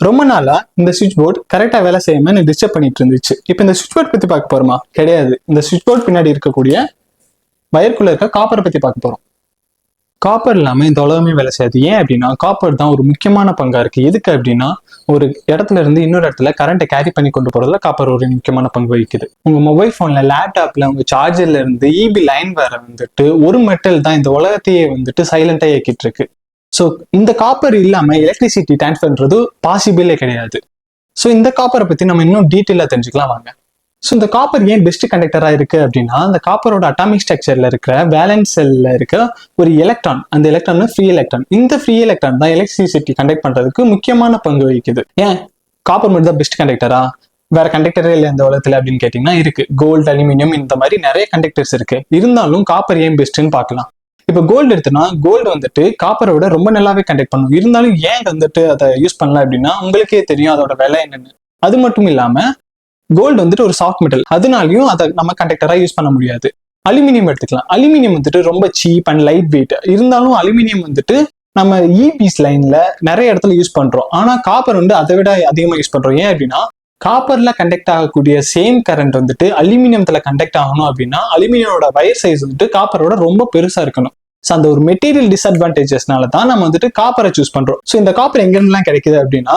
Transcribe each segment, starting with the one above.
ரொம்ப நாளா இந்த சுவிட்ச் போர்டு கரெக்டா வேலை செய்யாம எனக்கு டிஸ்டர்ப் பண்ணிட்டு இருந்துச்சு. இப்போ இந்த சுவிட்ச் போர்டு பத்தி பார்க்க போறோமா? கிடையாது. இந்த சுவிட்ச் போர்டு பின்னாடி இருக்கக்கூடிய வயர்க்குள்ள இருக்க காப்பரை பத்தி பார்க்க போறோம். காப்பர் இல்லாம இந்த உலகமே வேலை செய்யாது. ஏன் அப்படின்னா காப்பர் தான் ஒரு முக்கியமான பங்கா இருக்கு. எதுக்கு அப்படின்னா ஒரு இடத்துல இருந்து இன்னொரு இடத்துல கரண்ட்டை கேரி பண்ணி கொண்டு போறதுல காப்பர் ஒரு முக்கியமான பங்கு வகிக்குது. உங்க மொபைல் போன்ல, லேப்டாப்ல, உங்க சார்ஜர்ல இருந்து இபி லைன் வேற ஒரு மெட்டல் தான் இந்த உலகத்தையே சைலண்டா இயக்கிட்டு இருக்கு. ஸோ இந்த காப்பர் இல்லாம எலக்ட்ரிசிட்டி டிரான்ஸ்ஃபர்ன்றது பாசிபிளே கிடையாது. ஸோ இந்த காப்பரை பத்தி நம்ம இன்னும் டீட்டெயிலா தெரிஞ்சுக்கலாம் வாங்க. ஸோ இந்த காப்பர் ஏன் பெஸ்ட் கண்டக்டரா இருக்கு அப்படின்னா, அந்த காப்பரோட அட்டாமிக் ஸ்ட்ரக்சர்ல இருக்கிற வேலன்ஸ் செல்ல இருக்க ஒரு எலக்ட்ரான், அந்த எலக்ட்ரான் ஃப்ரீ எலக்ட்ரான். இந்த ஃப்ரீ எலக்ட்ரான் தான் எலக்ட்ரிசிட்டி கண்டக்ட் பண்றதுக்கு முக்கியமான பங்கு வகிக்குது. ஏன் காப்பர் மட்டும் தான் பெஸ்ட் கண்டக்டரா? வேற கண்டக்டரே இல்லை இந்த உலகத்துல அப்படின்னு கேட்டீங்கன்னா இருக்கு. கோல்டு, அலுமினியம், இந்த மாதிரி நிறைய கண்டக்டர்ஸ் இருக்கு. இருந்தாலும் காப்பர் ஏன் பெஸ்ட்ன்னு பார்க்கலாம். இப்போ கோல்டு எடுத்தோம்னா கோல்டு காப்பரோட ரொம்ப நல்லாவே கண்டக்ட் பண்ணும். இருந்தாலும் ஏன் அதை யூஸ் பண்ணல அப்படின்னா உங்களுக்கே தெரியும் அதோட விலை என்னன்னு. அது மட்டும் இல்லாம கோல்டு ஒரு சாஃப்ட் மெட்டல், அதனாலையும் அதை நம்ம கண்டக்டரா யூஸ் பண்ண முடியாது. அலுமினியம் எடுத்துக்கலாம். அலுமினியம் ரொம்ப சீப் அண்ட் லைட் வெயிட். இருந்தாலும் அலுமினியம் நம்ம இபிஸ் லைன்ல நிறைய இடத்துல யூஸ் பண்றோம். ஆனா காப்பர் அதை விட அதிகமா யூஸ் பண்றோம். ஏன் அப்படின்னா காப்பர்ல கண்டக்ட் ஆகக்கூடிய சேம் கரண்ட் அலுமினியத்துல கண்டக்ட் ஆகணும் அப்படின்னா அலுமினியோட வயர் சைஸ் காப்பரோட ரொம்ப பெருசா இருக்கணும். ஸோ அந்த ஒரு மெட்டீரியல் டிஸ்அட்வான்டேஜஸ்னால தான் நம்ம காப்பரை சூஸ் பண்றோம். ஸோ இந்த காப்பர் எங்கெல்லாம் கிடைக்குது அப்படின்னா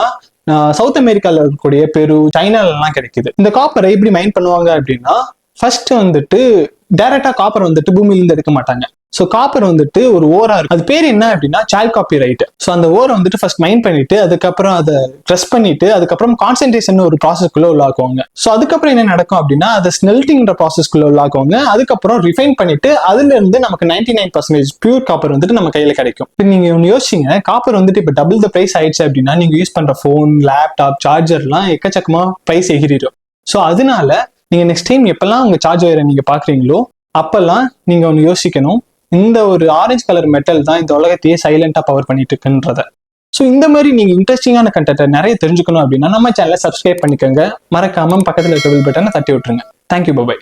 சவுத் அமெரிக்கால இருக்கக்கூடிய பெரு, சைனால எல்லாம் கிடைக்குது. இந்த காப்பரை எப்படி மைன் பண்ணுவாங்க அப்படின்னா ஃபர்ஸ்ட் டைரக்டா காப்பர் பூமியில இருந்து எடுக்க மாட்டாங்க. ஸோ காப்பர் ஒரு ஓரா இருக்கு. அது பேர் என்ன அப்படின்னா சால்காப்பிரைட். ஸோ அந்த ஓரை ஃபர்ஸ்ட் மைன் பண்ணிட்டு அதுக்கப்புறம் அதை ட்ரெஸ் பண்ணிட்டு அதுக்கப்புறம் கான்சென்ட்ரேஷன் ஒரு ப்ராசஸ்க்குள்ள உள்ளாக்குவாங்க. ஸோ அதுக்கப்புறம் என்ன நடக்கும் அப்படின்னா அதை ஸ்மெல்டிங்ன்ற ப்ராசஸ்க்குள்ள உள்ளாக்குவாங்க. அதுக்கப்புறம் ரிஃபைன் பண்ணிட்டு அதுல இருந்து நமக்கு 99% பியூர் காப்பர் நம்ம கையில கிடைக்கும். இப்போ நீங்க ஒன்று யோசிச்சிங்க, காப்பர் இப்போ டபுள் த பிரைஸ் ஆயிடுச்சு அப்படின்னா நீங்க யூஸ் பண்ற போன், லேப்டாப், சார்ஜர்லாம் எக்கச்சக்கமா பிரைஸ் எகிரிடும். ஸோ அதனால நீங்க நெக்ஸ்ட் டைம் எப்பெல்லாம் உங்க சார்ஜ் வயரை நீங்க பாக்குறீங்களோ அப்பெல்லாம் நீங்க ஒன்று யோசிக்கணும், இந்த ஒரு ஆரஞ்சு கலர் மெட்டல் தான் இந்த உலகத்தையே சைலண்டா பவர் பண்ணிட்டு இருக்குன்றத. ஸோ இந்த மாதிரி நீங்க இன்ட்ரெஸ்டிங்கான கண்டென்ட்டை நிறைய தெரிஞ்சுக்கணும் அப்படின்னா நம்ம சேனலை சப்ஸ்கிரைப் பண்ணிக்கோங்க. மறக்காம பக்கத்துல இருக்க பெல் பட்டனை தட்டி விட்டுருங்க. Thank you, by.